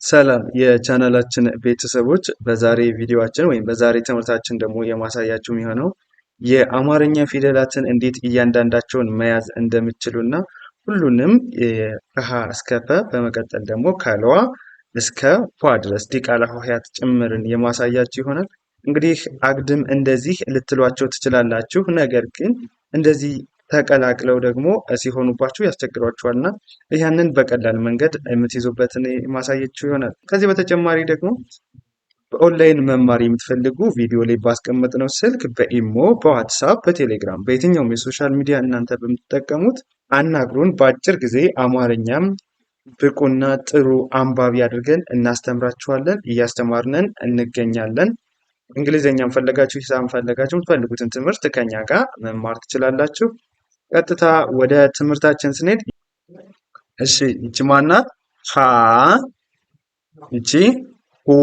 ሰላም የቻናላችን ቤተሰቦች በዛሬ ቪዲዮአችን ወይም በዛሬ ትምህርታችን ደግሞ የማሳያችሁ የሚሆነው የአማርኛ ፊደላትን እንዴት እያንዳንዳቸውን መያዝ እንደምትችሉና ሁሉንም ከሀ እስከ ፐ በመቀጠል ደግሞ ከለዋ እስከ ፖ ድረስ ዲቃላ ሆሄያት ጭምርን የማሳያችሁ ይሆናል። እንግዲህ አግድም እንደዚህ ልትሏቸው ትችላላችሁ። ነገር ግን እንደዚህ ተቀላቅለው ደግሞ ሲሆኑባችሁ ያስቸግሯችኋልና ያንን በቀላል መንገድ የምትይዙበትን ማሳየችሁ ይሆናል። ከዚህ በተጨማሪ ደግሞ በኦንላይን መማር የምትፈልጉ ቪዲዮ ላይ ባስቀመጥነው ስልክ በኢሞ፣ በዋትሳፕ፣ በቴሌግራም በየትኛውም የሶሻል ሚዲያ እናንተ በምትጠቀሙት አናግሩን። በአጭር ጊዜ አማርኛም ብቁና ጥሩ አንባቢ አድርገን እናስተምራችኋለን። እያስተማርነን እንገኛለን። እንግሊዝኛም ፈለጋችሁ ሂሳብ ፈለጋችሁ የምትፈልጉትን ትምህርት ከኛ ጋር መማር ትችላላችሁ። ቀጥታ ወደ ትምህርታችን ስንሄድ እሺ ይቺ ማናት? ሀ፣ ይቺ ሁ፣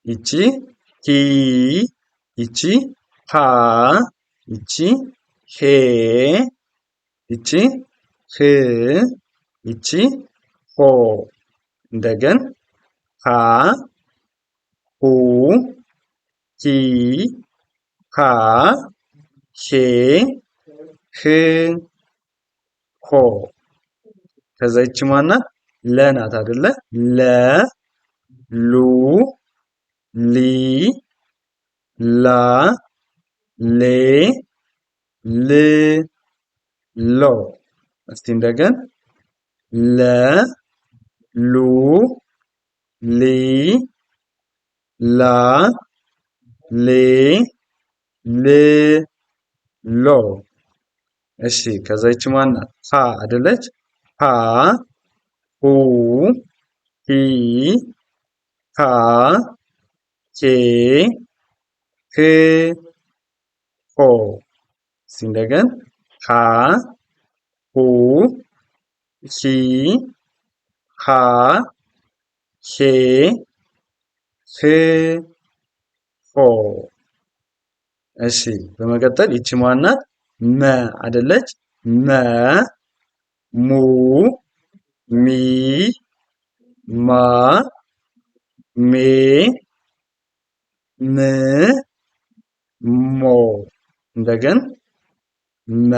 ይቺ ሂ፣ ይቺ ሃ፣ ይቺ ሄ፣ ይቺ ህ፣ ይቺ ሆ። እንደገን ሀ፣ ሁ፣ ሂ፣ ሃ፣ ሄ፣ ህ፣ ሆ። ከዛ ይቺ ማናት? ለ ናት አይደለ? ለ፣ ሉ፣ ሊ፣ ላ፣ ሌ፣ ል፣ ሎ። እስቲ እንደገን ለ፣ ሉ፣ ሊ፣ ላ፣ ሌ፣ ል፣ ሎ። እሺ ከዛ ይቺ ማናት? ሀ አይደለች? ሀ፣ ሁ፣ ሂ፣ ሃ፣ ሄ፣ ህ፣ ሆ። እስቲ እንደገን ሀ፣ ሁ፣ ሂ፣ ሃ፣ ሄ፣ ህ፣ ሆ። እሺ በመቀጠል ይቺ ማናት? መ አይደለች? መ፣ ሙ፣ ሚ፣ ማ፣ ሜ፣ ም፣ ሞ። እንደገን መ፣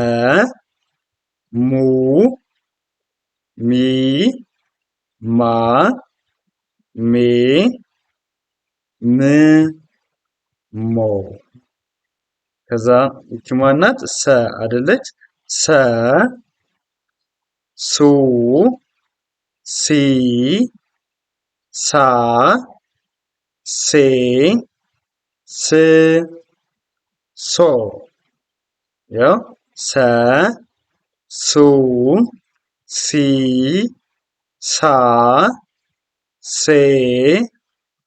ሙ፣ ሚ፣ ማ፣ ሜ፣ ም፣ ሞ። ከዛ ይቺ ማናት? ሰ አይደለች? ሰ፣ ሱ፣ ሲ፣ ሳ፣ ሴ፣ ስ፣ ሶ። ያው ሰ፣ ሱ፣ ሲ፣ ሳ፣ ሴ፣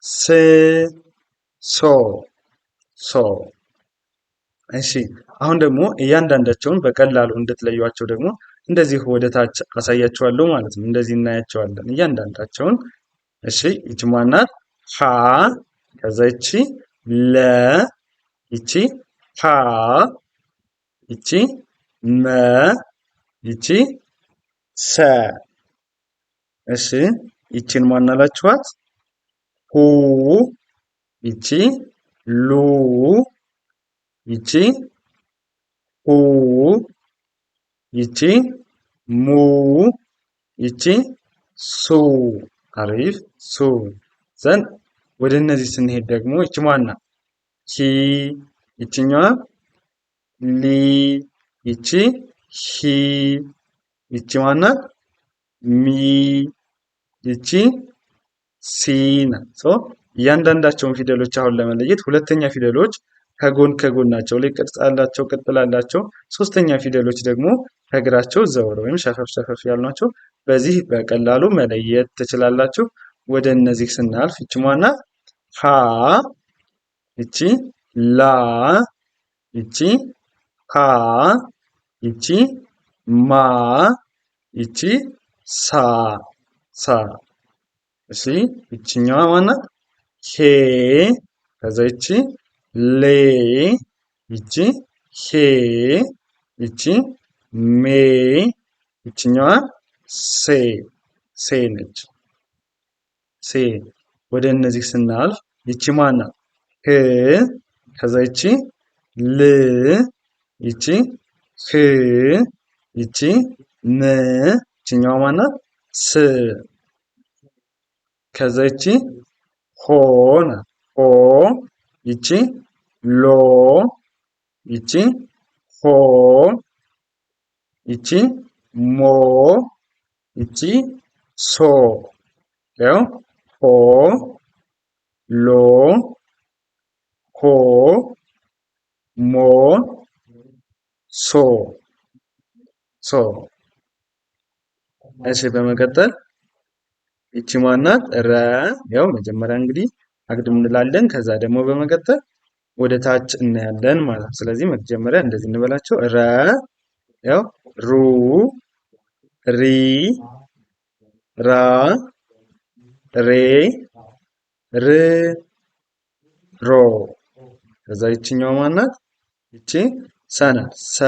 ስ፣ ሶ፣ ሶ። እሺ አሁን ደግሞ እያንዳንዳቸውን በቀላሉ እንድትለዩዋቸው ደግሞ እንደዚህ ወደ ታች አሳያችኋለሁ ማለት ነው። እንደዚህ እናያቸዋለን እያንዳንዳቸውን። እሺ ይቺ ማናት? ሀ፣ ከዛ ይቺ ለ፣ ይቺ ሀ፣ ይቺ መ፣ ይቺ ሰ። እሺ ይቺን ማናላችኋት? ሁ፣ ይቺ ሉ፣ ይቺ ሁ፣ ይቺ ሙ፣ ይቺ ሱ። አሪፍ ሱ። ዘንድ ወደ እነዚህ ስንሄድ ደግሞ ይቺ ማናት? ሂ፣ ይቺኛዋ ሊ፣ ይቺ ሂ፣ ይቺ ማናት? ሚ፣ ይቺ ሲ ናት። እያንዳንዳቸውን ፊደሎች አሁን ለመለየት ሁለተኛ ፊደሎች ከጎን ከጎናቸው ላይ ቅርጽ አላቸው፣ ቅጥል አላቸው። ሶስተኛ ፊደሎች ደግሞ ከእግራቸው ዘወር ወይም ሸፈፍ ሸፈፍ ያሉ ናቸው። በዚህ በቀላሉ መለየት ትችላላችሁ። ወደ እነዚህ ስናልፍ ይቺ ማናት? ሀ፣ ይቺ ላ፣ ይቺ ሀ፣ ይቺ ማ፣ ይቺ ሳ ሳ። እሺ ይቺኛዋ ማናት? ሄ፣ ከዛ ይቺ ሌ፣ ይቺ ሄ፣ ይቺ ሜ፣ ይቺኛዋ ሴ ሴ ነች። ሴ ወደ እነዚህ ስናልፍ ይቺ ማናት? ህ ከዛ ይቺ ል ይቺ ህ ይቺ ም ይቺኛዋ ማናት? ስ ከዛ ይቺ ሆ ናት። ሆ ይቺ ሎ ይቺ ሆ ይቺ ሞ ይቺ ሶ ያው ሆ ሎ ሆ ሞ ሶ ሶ እሺ በመቀጠል ይቺ ማናት? ረ ያው መጀመሪያ እንግዲህ አግድም እንላለን። ከዛ ደግሞ በመቀጠል ወደ ታች እናያለን ማለት ነው። ስለዚህ መጀመሪያ እንደዚህ እንበላቸው። ረ ያው ሩ ሪ ራ ሬ ር ሮ ከዛ ይቺኛዋ ማናት? ይቺ ሰ ናት። ሰ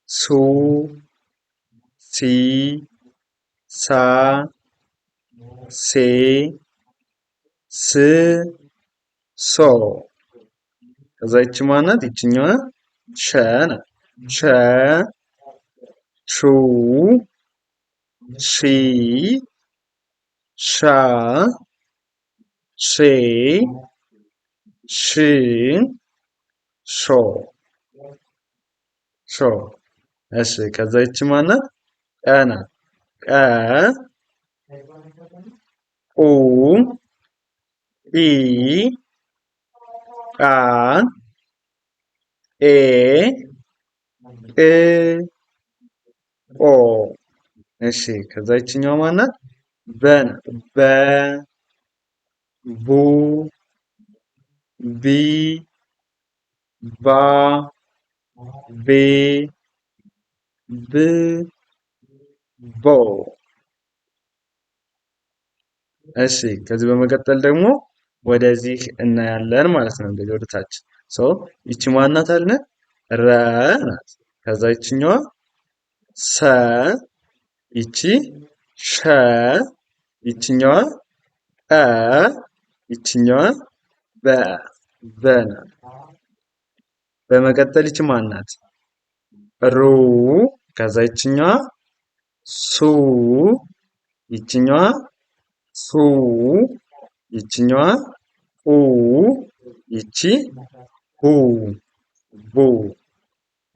ሱ ሲ ሳ ሴ ስ ሶ ከዛ ይቺ ማናት? ይቺኛዋ ሸ ናት። ሸ ሹ ሺ ሻ ሼ ሽ ሾ ሾ እሺ ከዛ ይቺ ማናት? ቀ ናት። ቀ ቁ ኢ ቃ ኤ ቅ ቆ እሺ ከዛ ይቺኛዋ ማናት? በ ናት። በ ቡ ቢ ባ ቤ ብ ቦ እሺ ከዚህ በመቀጠል ደግሞ ወደዚህ እናያለን ማለት ነው። እንደዚህ ወደ ታች ይቺ ማናት አለ? ረ ናት። ከዛ ይቺኛዋ ሰ ይቺ ሸ ይቺኛዋ ቀ ይቺኛዋ በ በ ናት። በመቀጠል ይቺ ማናት? ሩ ከዛ ይቺኛዋ ሱ ይቺኛዋ ሱ ይቺኛዋ ኡ ይቺ ሁ ቡ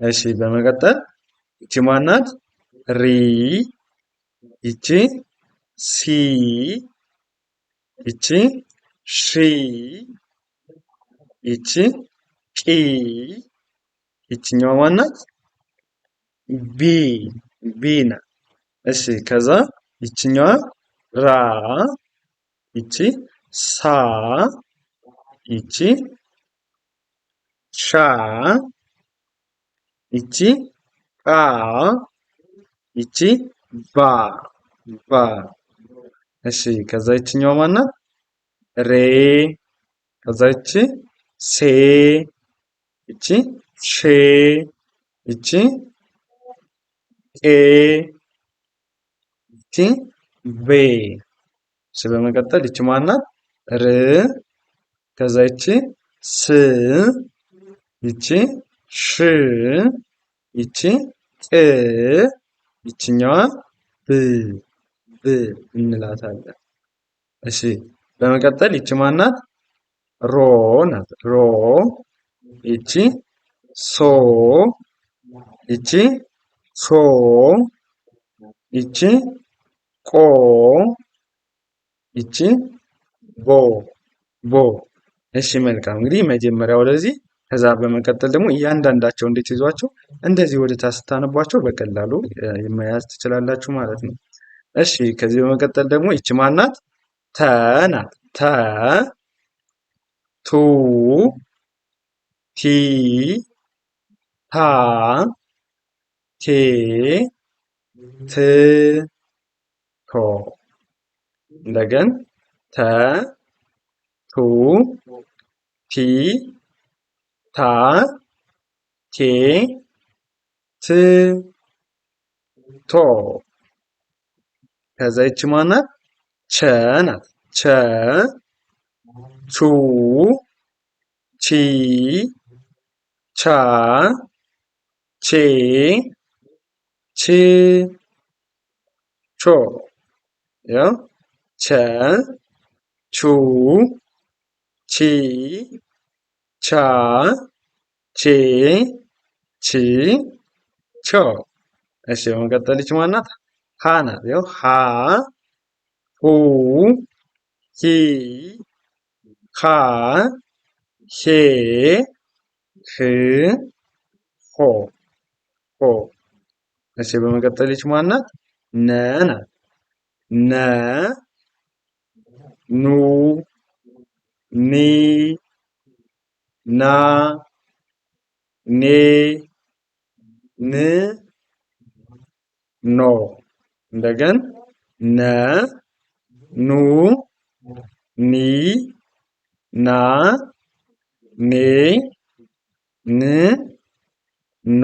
እሺ በመቀጠል ይቺ ማናት? ሪ ይቺ ሲ ይቺ ሺ ይቺ ቂ ይቺኛዋ ማናት? ቢ ቢ ናት። እሺ ከዛ ይቺኛዋ ራ ይቺ ሳ ይቺ ሻ ይቺ ቃ ይቺ ባ ባ እሺ ከዛ ይቺኛዋ ማናት? ሬ ከዛ ይቺ ሴ ይቺ ሼ ይቺ ቄ ይቺ ቤ እሺ በመቀጠል ይቺ ማናት? ር ከዛ ይቺ ስ ይቺ ሽ ይቺ ቅ ይቺኛዋ ብ ብ እንላታለን። እሺ በመቀጠል ይቺ ማናት? ሮ ናት። ሮ ይቺ ሶ ይቺ ሶ ይቺ ቆ ይቺ ቦ ቦ እሺ መልካም እንግዲህ መጀመሪያ ወደዚህ ከዛ በመቀጠል ደግሞ እያንዳንዳቸው እንዴት ይዟቸው እንደዚህ ወደ ታች ስታነቧቸው በቀላሉ መያዝ ትችላላችሁ ማለት ነው። እሺ ከዚህ በመቀጠል ደግሞ ይቺ ማናት? ተ ናት። ተ ቱ ቲ ታ ቴ ት ቶ እንደገን ተ ቱ ቲ ታ ቴ ት ቶ ከዛ ይቺ ማናት? ቸ ናት። ቸ ቹ ቺ ቻ ቼ ች ቾ ያው ቸ ቹ ቺ ቻ ቼ ቺ ቾ። እሺ በመቀጠል ይች ማናት? ሀ ናት። ያው ሀ ሁ ሂ ሃ ሄ ህ ሆ ሆ። እሺ በመቀጠል ይች ማናት? ነ ናት። ነ ኑ ኒ ና ኔ ን ኖ። እንደገን ነ ኑ ኒ ና ኔ ን ኖ።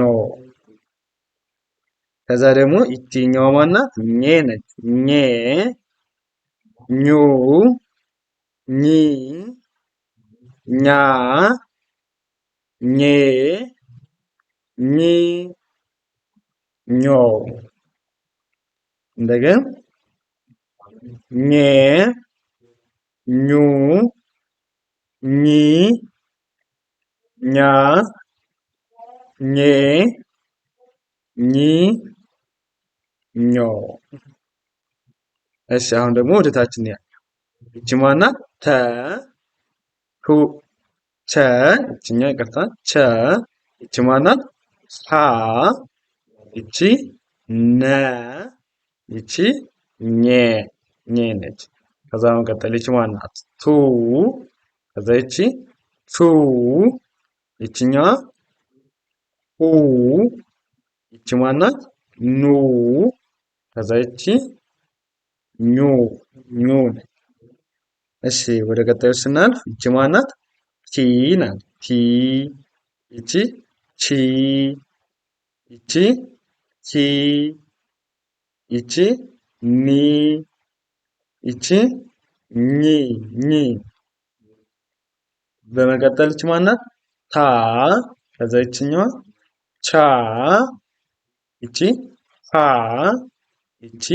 ከዛ ደግሞ ይችኛዋ ማናት? ኘ ነች። ኘ ኙ ኚ ኛ ኜ ኚ ኞ። እንደገን ኘ ኙ ኚ ኛ ኜ ኚ ኞ። እሺ አሁን ደግሞ ወደ ታች እንያ። ይቺ ማናት? ተ ሁ ቸ ይችኛ ይቅርታ ቸ ይቺ ማናት? ሀ ይቺ ነ ይቺ ኘ ኘ ነች። ከዛ መቀጠል ይቺ ማናት? ቱ ከዛ ይቺ ቹ ይችኛዋ ሁ ይቺ ማናት? ኑ ከዛ ይቺ ኙ ኙ ነች። እሺ ወደ ቀጣዩ ስናልፍ ይቺ ማናት? ቲ ናት። ቲ ይቺ ቺ ይቺ ቺ ይቺ ኒ ይቺ ኚ ኚ። በመቀጠል ይቺ ማናት? ታ ከዛ ይችኛዋ ቻ ይቺ ሀ ይቺ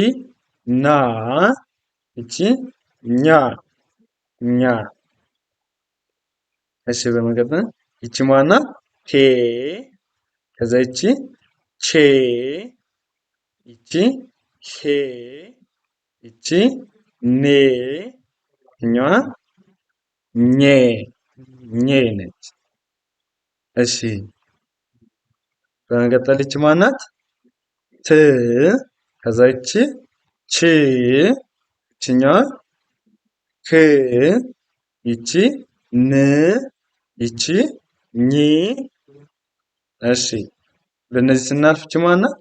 ና ይቺ ኛ ኛ። እሺ በመቀጠል ይቺ ማናት? ሄ ከዛ ይቺ ቼ ይቺ ሄ ይቺ ኔ እኛዋ ኘ ኘ ነች። እሺ በመቀጠል ይቺ ማናት? ት ከዛ ይቺ ች ይችኛዋ ክ ይቺ ን ይቺ ኚ። እሺ በእነዚህ ስናልፍ ይቺ ማናት?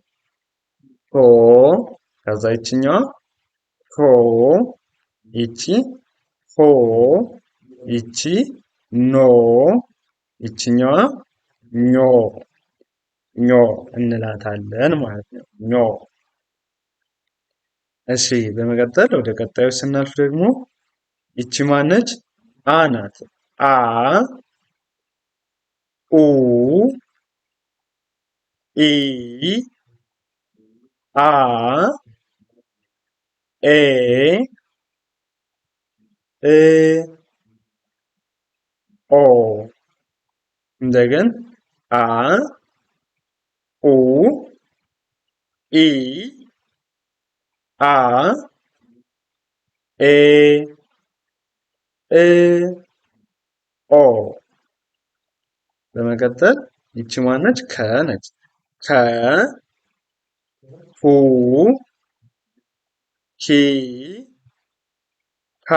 ሆ ከዛ ይችኛዋ ሆ ይቺ ሆ ይቺ ኖ ይችኛዋ ኞ ኞ እንላታለን ማለት ነው። ኞ። እሺ በመቀጠል ወደ ቀጣዩ ስናልፍ ደግሞ ይቺ ማነች? አ ናት። አ ኡ ኢ አ ኤ እ ኦ። እንደገን አ ኡ ኢ አ ኤ እ ኦ። በመቀጠል ይቺ ማነች? ከ ነች። ከ ሁ ሂ ሃ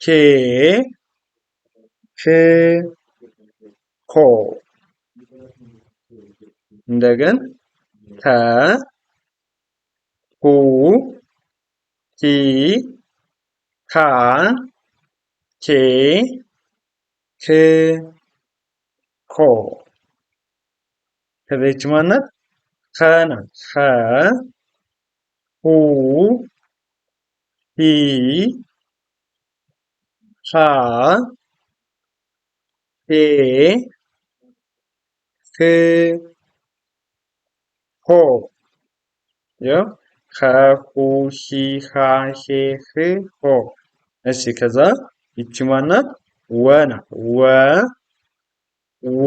ሄ ህ ሆ። እንደገን ከ ሁ ሂ ሃ ሄ ህ ሆ። ከዛ ይቺ ማናት? ኸ ናት። ኸ ሁ ሃ ሄ ህ ሆ ያው ሁ ሂ ሃ ሄ ህ ሆ። እሺ ከዛ ይቺ ማናት? ወ ናት። ወ ው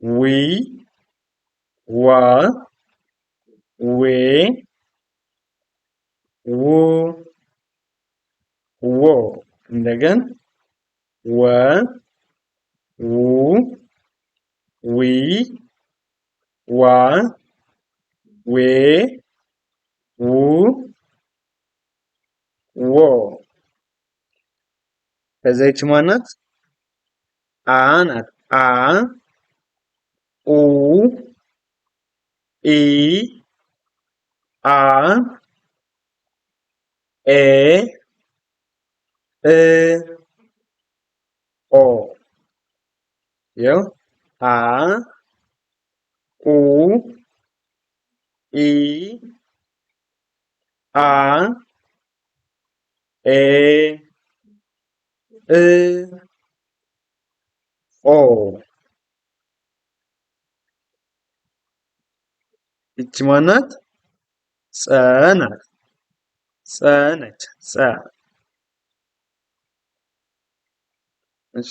ዊ ዋ ዌ ው ዎ እንደገን ወ ው ዊ ዋ ዌ ው ዎ። ከዛ ይቺ ማናት? አ ናት። አ ኡ ኢ አ ኤ እ ኦ ይኸው አ ኡ ኢ አ ኤ እ ኦ። ይቺ ማናት? ጸ ናት። ጸ ነች። ጸ እሺ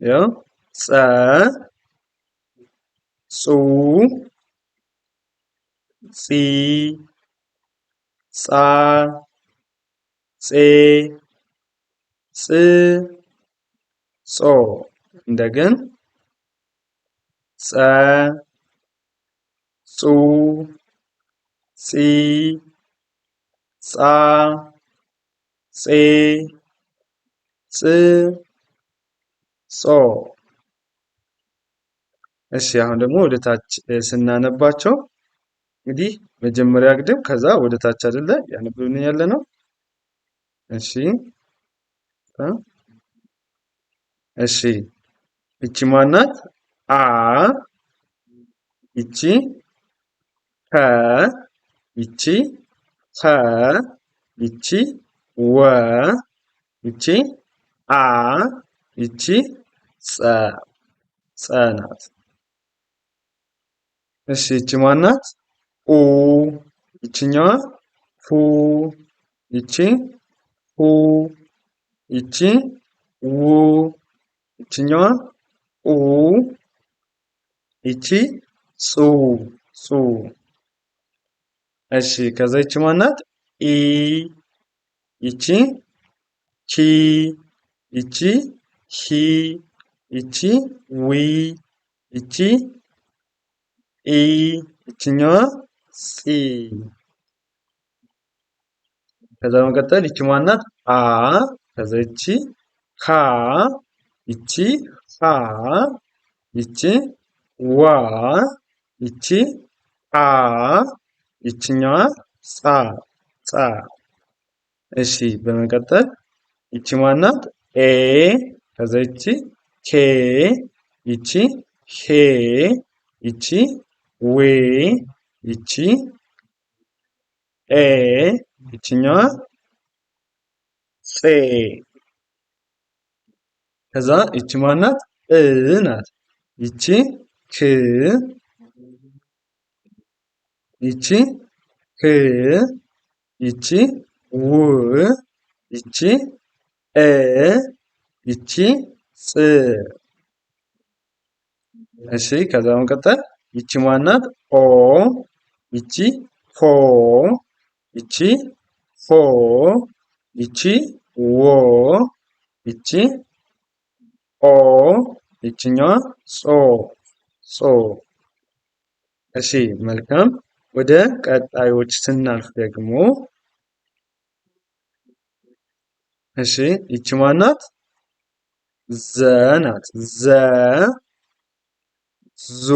ያው ጸ ጹ ጺ ጻ ጼ ጽ ጾ እንደገን ጸ ጹ ጺ ጻ ጼ ጽ ጾ። እሺ አሁን ደግሞ ወደ ታች ስናነባቸው እንግዲህ መጀመሪያ ግድም ከዛ ወደ ታች አይደለ ያነበብን ያለ ነው። እሺ እሺ ይቺ ማናት? አ ይቺ ከ ይቺ ኸ ይቺ ወ ይቺ አ ይቺ ጸ ጸ ናት። እሺ ይቺ ማናት? ኡ ይቺኛዋ ሁ ይቺ ሁ ይቺ ው ይቺኛዋ ኡ ይቺ ጹ ጹ። እሺ ከዛ ይቺ ማናት? ኢ ይቺ ቺ ይቺ ሂ ይቺ ዊ ይቺ ኢ ይቺኛዋ ጺ። ከዛ በመቀጠል ይቺ ማናት? አ ከዛ ይቺ ካ ይቺ ሃ ይቺ ዋ ይቺ አ ይቺኛዋ ጻ ጻ። እሺ በመቀጠል ይቺ ማናት? ኤ ከዛ ይቺ ኬ ይቺ ሄ ይቺ ዌ ይቺ ኤ ይቺኛዋ ጼ። ከዛ ይቺ ማናት? እ ናት። ይቺ ክ ይቺ ህ ይቺ ው ይቺ እ ይቺ ጽ። እሺ ከዛ በመቀጠል ይቺ ማናት? ኦ ይቺ ሆ ይቺ ሆ ይቺ ዎ ይቺ ኦ ይቺኛዋ ጾ ጾ። እሺ መልካም። ወደ ቀጣዮች ስናልፍ ደግሞ እሺ ይቺ ማናት? ዘ ናት። ዘ ዙ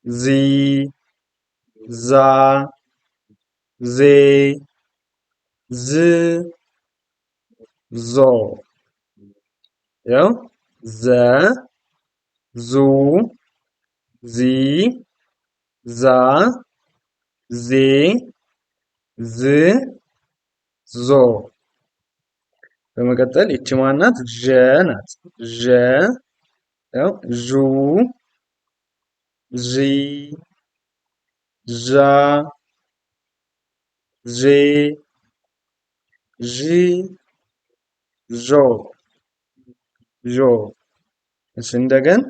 ዚ ዛ ዜ ዝ ዞ ያው ዘ ዙ ዚ ዛ ዜ ዝ ዞ። በመቀጠል ይቺ ማናት? ዠ ናት። ዠ ያው ዡ ዢ ዣ ዤ ዢ ዦ ዦ። እሺ እንደገን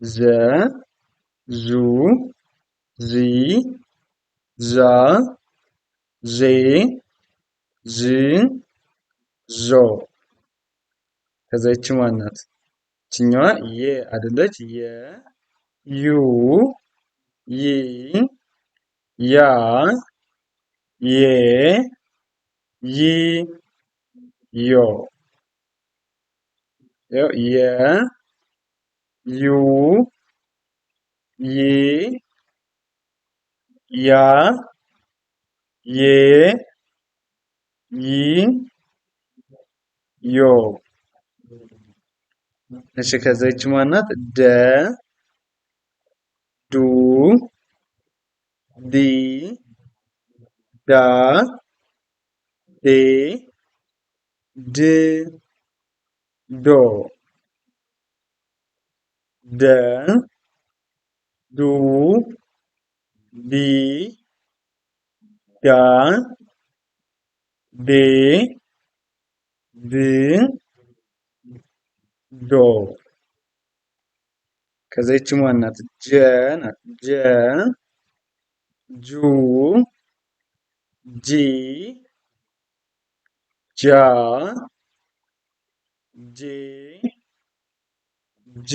ዠ ዡ ዢ ዣ ዤ ዥ ዦ። ከዛ ይቺ ማናት? ይችኛዋ የ አይደለች? የ ዩ ይ ያ ዬ ይ ዮ። የ ዩ ይ ያ ዬ ይ ዮ። እሺ ከዛ ይቺ ማናት? ደ ዱ ዲ ዳ ዴ ድ ዶ። ደ ዱ ዲ ዳ ዴ ድ ዶ። ከዛ ይቺ ማናት? ጀ ናት። ጀ ጁ ጂ ጃ ጄ ጅ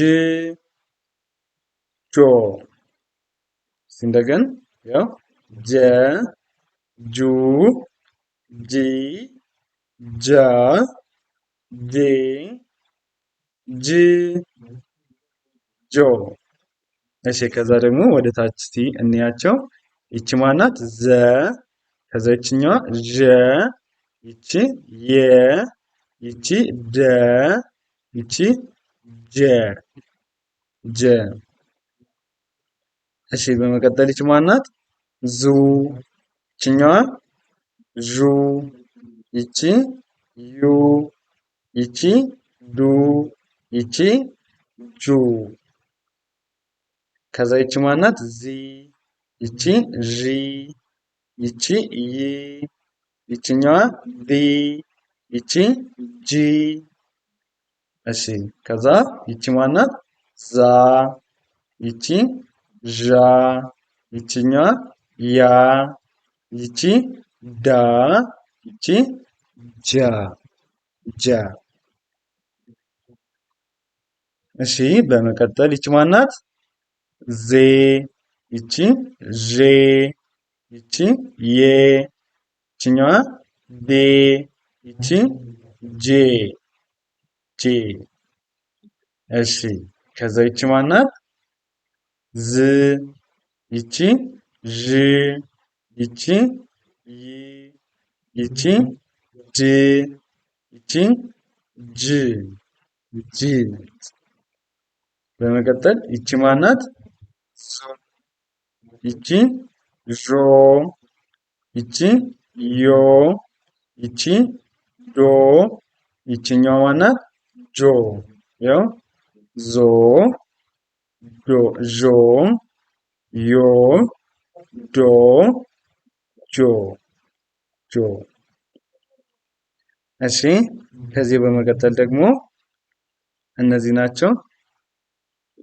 ጆ። እንደገን ያው ጀ ጁ ጂ ጃ ጄ ጅ ጆ። እሺ ከዛ ደግሞ ወደ ታች እስቲ እንያቸው። ይቺ ማናት? ዘ ከዛ ይችኛዋ ዠ ይቺ የ ይቺ ደ ይቺ ጀ ጀ። እሺ በመቀጠል ይቺ ማናት? ዙ ይችኛዋ ዡ ይቺ ዩ ይቺ ዱ ይቺ ጁ። ከዛ ይቺ ማናት? ዚ ይቺ ዢ ይቺ ይ ይችኛዋ ዲ ይቺ ጂ። እሺ ከዛ ይቺ ማናት? ዛ ይቺ ዣ ይቺኛዋ ያ ይቺ ዳ ይቺ ጃ ጃ። እሺ በመቀጠል ይቺ ማናት? ዜ ይቺ ዤ ይቺ ዬ ይችኛዋ ዴ ይቺ ጄ ጄ። እሺ ከዛ ይቺ ማናት? ዝ ይቺ ዥ ይቺ ይ ይቺ ድ ይቺ ጅ ጅ። በመቀጠል ይቺ ማናት? ዞ ይቺ ዦ ይቺ ዮ ይቺ ዶ ይቺኛዋ ማናት? ጆ ያው ዞ ዶ ዦ ዮ ዶ ጆ ጆ። እሺ ከዚህ በመቀጠል ደግሞ እነዚህ ናቸው።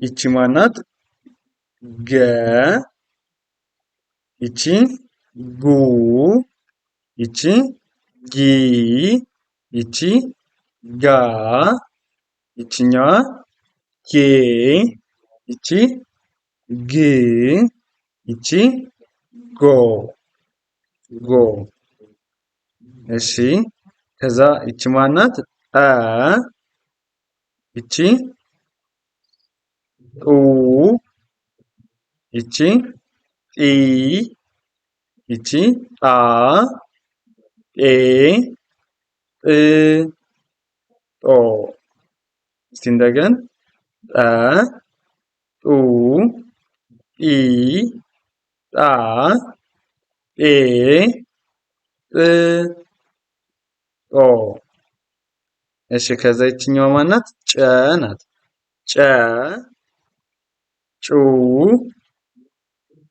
ይቺ ማናት? ገ ይቺ ጉ ይቺ ጊ ይቺ ጋ ይቺኛዋ ጌ ይቺ ግ ይቺ ጎ ጎ። እሺ ከዛ ይቺ ማናት? ጠ ይቺ ጡ ይቺ ጢ ይቺ ጣ ጤ ጥ ጦ። እስቲ እንደገን ጠ ጡ ጢ ጣ ጴ ጵ ጦ። እሺ ከዛ ይችኛዋ ማናት? ጨ ናት። ጨ ጩ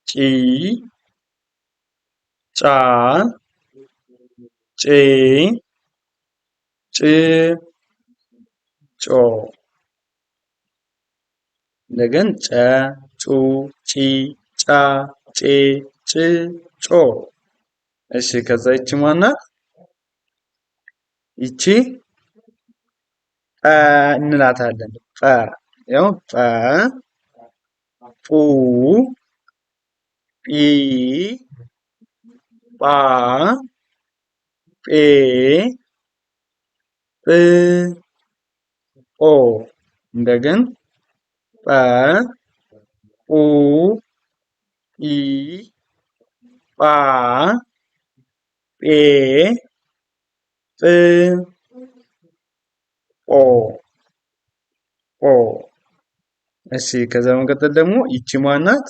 ጪ ጫ ጬ ጭ ጮ። እንደገን ጨ ጩ ጪ ጫ ጬ ጭ ጮ። እሺ ከዛ ይቺ ማናት? ይቺ እንላታለን። ጰ ያው ጰ ጱ ጲ ጳ ጴ ጵ ጶ። እንደገን ጰ ጱ ጲ ጳ ጴ ጵ ጶ ጶ። እሺ ከዛ በመቀጠል ደግሞ ይቺ ማናት?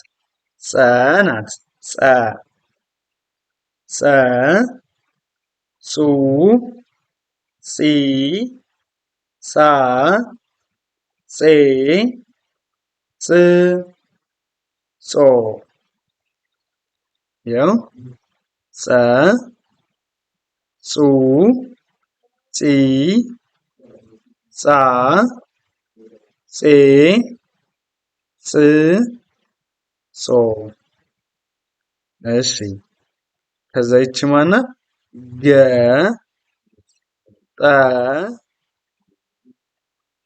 ጸ ናት። ጸ ጸ ጹ ጺ ጻ ጼ ጽ ጾ። ያው ጸ ጹ ጺ ጻ ጼ ጽ ጾ። እሺ ከዛ ይቺ ማናት? ገ ጠ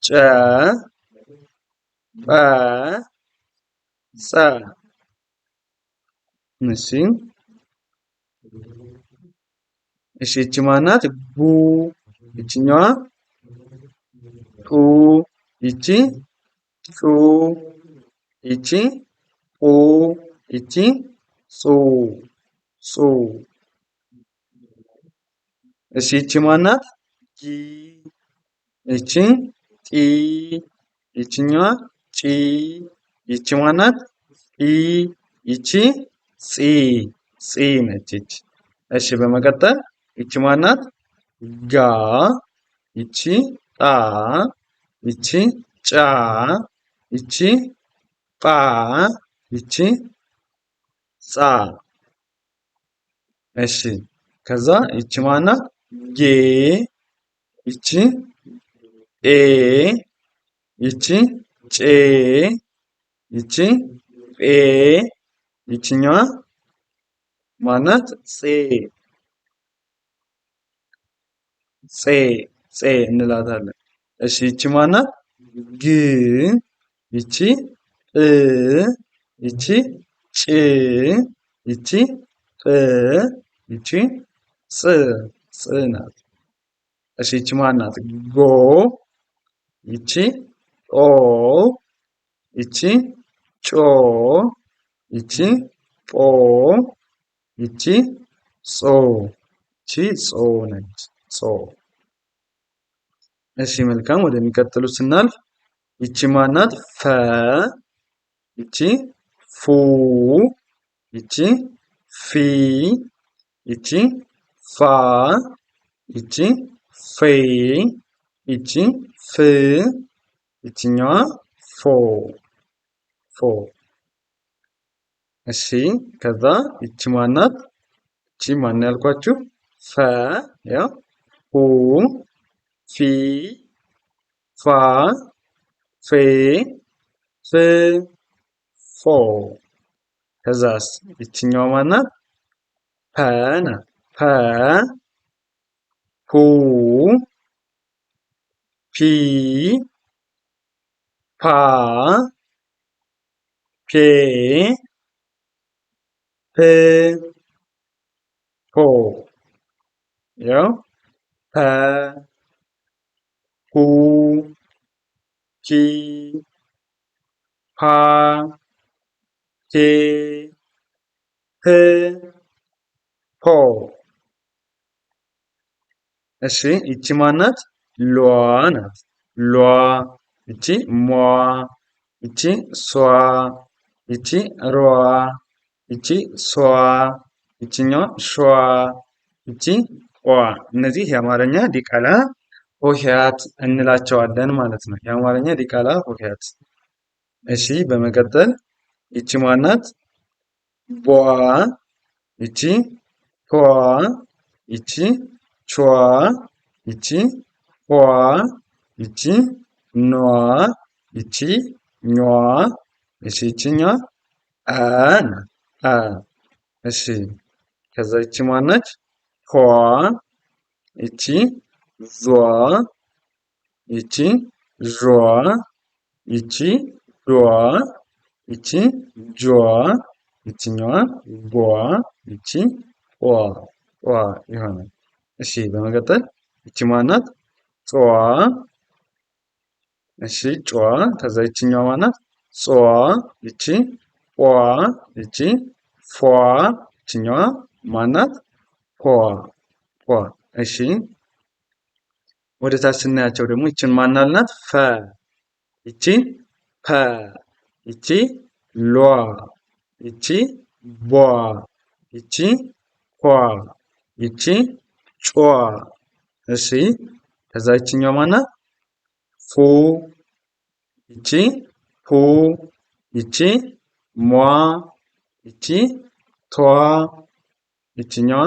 ጨ ጰ ጸ። እሺ እሺ ይቺ ማናት? ጉ ይቺኛዋ ጡ ይቺ ጩ ይቺ ጡ ይቺ ጹ ጹ። እሺ ይቺ ማናት? ጂ ይቺ ጢ ይቺኛዋ ጪ ይቺ ማናት? ጲ ይቺ ጺ ጺ ነች ይቺ። እሺ በመቀጠል ይቺ ማናት? ጋ ይቺ ጣ ይቺ ጫ ይቺ ጳ ይቺ ጻ። እሺ ከዛ ይቺ ማናት? ጌ ይቺ ኤ ይቺ ጬ ይቺ ጴ ይቺኛዋ ማናት? ጼ ጼ ጼ እንላታለን። እሺ ይቺ ማናት? ግ ይቺ ጵ ይቺ ጭ ይቺ ጵ ይቺ ጽ ጽ ናት። እሺ ይቺ ማናት? ጎ ይቺ ጦ ይቺ ጮ ይቺ ጶ ይቺ ጾ ይቺ ጾ ነች ጾ። እሺ መልካም ወደሚቀጥሉት ስናልፍ ይቺ ማናት? ፈ ይቺ ፉ ይቺ ፊ ይቺ ፋ ይቺ ፌ ይቺ ፍ ይቺኛዋ ፎ ፎ። እሺ ከዛ ይቺ ማናት? ይቺ ማን ያልኳችሁ? ፈ ያው ፉ ፊ ፋ ፌ ፍ ፎ። ከዛስ ይቺኛዋ ማናት? ፐ ናት። ፐ ፑ ፒ ፓ ፔ ፕ ፖ። ያው ፐ ፑ ፒ ፓ ፔ ፕ ፖ። እሺ ይቺ ማናት? ሏ ናት። ሏ ይቺ ሟ ይቺ ሷ ይቺ ሯ ይቺ ሷ፣ ይችኛዋ ሿ፣ ይቺ ቋ። እነዚህ የአማርኛ ዲቃላ ሆሄያት እንላቸዋለን ማለት ነው። የአማርኛ ዲቃላ ሆሄያት። እሺ በመቀጠል ይቺ ማናት? ቧ፣ ይቺ ቷ፣ ይቺ ቿ፣ ይቺ ኋ፣ ይቺ ኗ፣ ይቺ ኟ። እሺ ይቺኛ አ ናት። አ። እሺ ከዛ ይቺ ማነች? ኋ፣ ይቺ ዟ፣ ይቺ ዧ፣ ይቺ ዷ፣ ይቺ ጇ፣ ይቺኛዋ ጓ፣ ይቺ ጧ ጧ ይሆናል። እሺ በመቀጠል ይቺ ማናት? ጿ። እሺ ጯ። ከዛ ይቺኛዋ ማናት? ጿ፣ ይቺ ቋ፣ ይቺ ፏ፣ ይቺኛዋ ማናት? ፖ ፖ። እሺ ወደ ታች ስናያቸው ደግሞ ይችን ማናልናት? ፈ፣ ይቺ ፐ፣ ይቺ ሏ፣ ይቺ ቧ፣ ይቺ ኳ፣ ይቺ ጯ። እሺ ከዛ ይችኛው ማናት? ፉ፣ ይቺ ፑ፣ ይቺ ሟ፣ ይቺ ቷ፣ ይቺኛዋ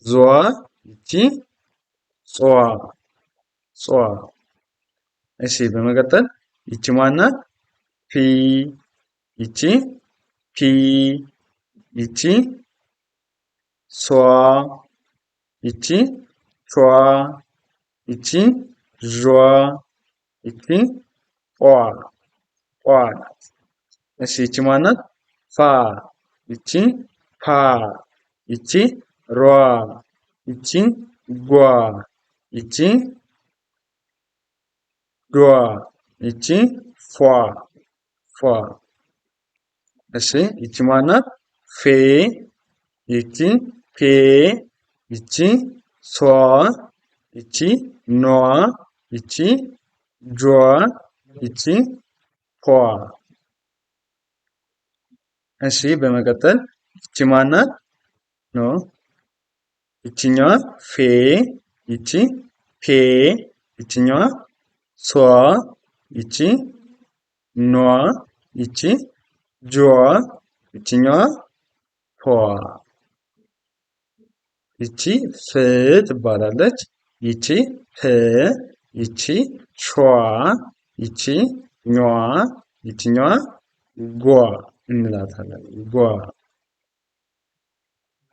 ዟ፣ ይቺ ጿ ጿ። እሺ በመቀጠል ይቺ ማናት? ፊ፣ ይቺ ፒ፣ ይቺ ሷ፣ ይቺ ቿ፣ ይቺ ዧ፣ ይቺ ቋ ቋ ናት። እሺ ይቺ ማናት? ፋ፣ ይቺ ፓ፣ ይቺ ሯ፣ ይቺ ጓ፣ ይቺ ዷ፣ ይቺ ፏ ፏ። እሺ ይቺ ማናት? ፌ፣ ይቺ ፔ፣ ይቺ ሷ፣ ይቺ ኗ፣ ይቺ ጇ፣ ይቺ ፖ። እሺ በመቀጠል ይቺ ማናት? ኖ ይቺኛዋ ፌ፣ ይቺ ፔ፣ ይቺኛዋ ሷ፣ ይቺ ኗ፣ ይቺ ጇ፣ ይቺኛዋ ፖ። ይቺ ፍ ትባላለች። ይቺ ህ፣ ይቺ ሿ፣ ይቺ ኟ፣ ይቺኛዋ ጓ እንላታለን። ጓ።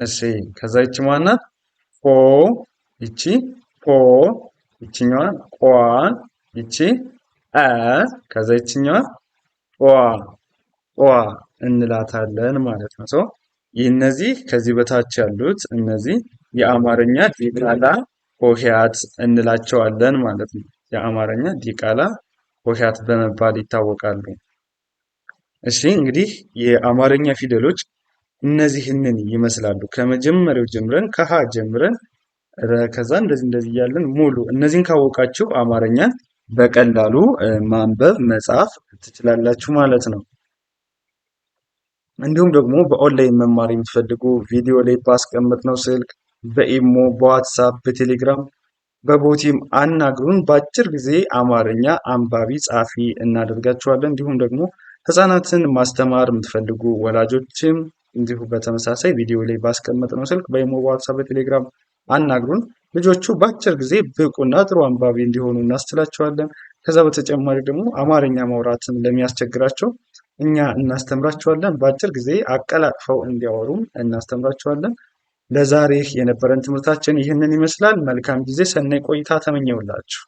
እሺ ከዛ ይቺ ማናት? ፎ፣ ይቺ ፖ፣ ይቺኛዋ ቋ፣ ይቺ አ፣ ከዛ ይቺኛዋ ጧ ጧ እንላታለን ማለት ነው። ሶ እነዚህ ከዚህ በታች ያሉት እነዚህ የአማርኛ ዲቃላ ሆሄያት እንላቸዋለን ማለት ነው። የአማርኛ ዲቃላ ሆሄያት በመባል ይታወቃሉ። እሺ እንግዲህ የአማርኛ ፊደሎች እነዚህንን ይመስላሉ። ከመጀመሪያው ጀምረን ከሀ ጀምረን ከዛ እንደዚህ እያለን ሙሉ እነዚህን ካወቃችሁ አማርኛን በቀላሉ ማንበብ መጻፍ ትችላላችሁ ማለት ነው። እንዲሁም ደግሞ በኦንላይን መማር የምትፈልጉ ቪዲዮ ላይ ባስቀመጥነው ስልክ በኢሞ፣ በዋትሳፕ፣ በቴሌግራም፣ በቦቲም አናግሩን። በአጭር ጊዜ አማርኛ አንባቢ ጻፊ እናደርጋችኋለን። እንዲሁም ደግሞ ህፃናትን ማስተማር የምትፈልጉ ወላጆችም እንዲሁ በተመሳሳይ ቪዲዮ ላይ ባስቀመጥነው ስልክ በኢሞ፣ በዋትሳፕ፣ በቴሌግራም አናግሩን። ልጆቹ በአጭር ጊዜ ብቁና ጥሩ አንባቢ እንዲሆኑ እናስችላቸዋለን። ከዛ በተጨማሪ ደግሞ አማርኛ ማውራትም ለሚያስቸግራቸው እኛ እናስተምራቸዋለን። በአጭር ጊዜ አቀላጥፈው እንዲያወሩም እናስተምራቸዋለን። ለዛሬ የነበረን ትምህርታችን ይህንን ይመስላል። መልካም ጊዜ፣ ሰናይ ቆይታ ተመኘውላችሁ።